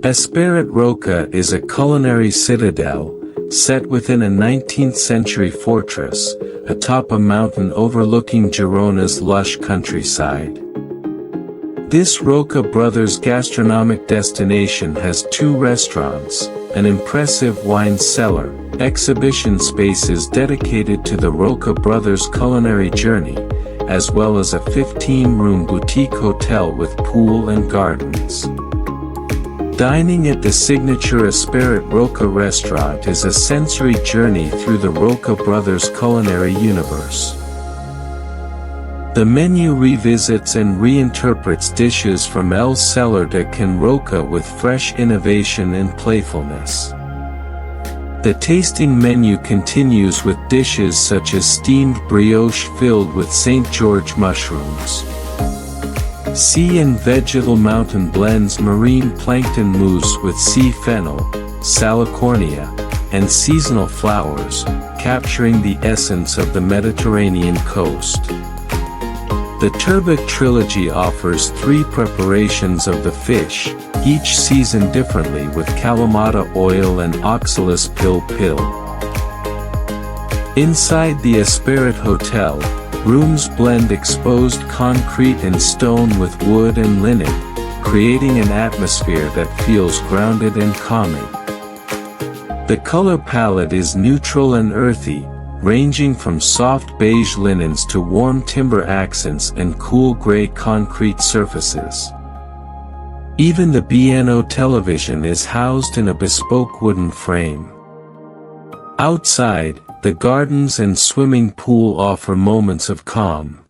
Esperit Roca is a culinary citadel, set within a 19th-century fortress, atop a mountain overlooking Girona's lush countryside. This Roca Brothers gastronomic destination has 2 restaurants, an impressive wine cellar, exhibition spaces dedicated to the Roca Brothers culinary journey, as well as a 15-room boutique hotel with pool and gardens. Dining at the signature Esperit Roca restaurant is a sensory journey through the Roca Brothers culinary universe. The menu revisits and reinterprets dishes from Celler de Can Roca with fresh innovation and playfulness. The tasting menu continues with dishes such as steamed brioche filled with St. George mushrooms. Sea and vegetal mountain blends marine plankton mousse with sea fennel, salicornia, and seasonal flowers, capturing the essence of the Mediterranean coast. The turbot trilogy offers 3 preparations of the fish, each seasoned differently with Kalamata oil and oxalis pill. Inside the Esperit Hotel, rooms blend exposed concrete and stone with wood and linen, creating an atmosphere that feels grounded and calming. The color palette is neutral and earthy, ranging from soft beige linens to warm timber accents and cool gray concrete surfaces. Even the piano television is housed in a bespoke wooden frame. Outside, the gardens and swimming pool offer moments of calm.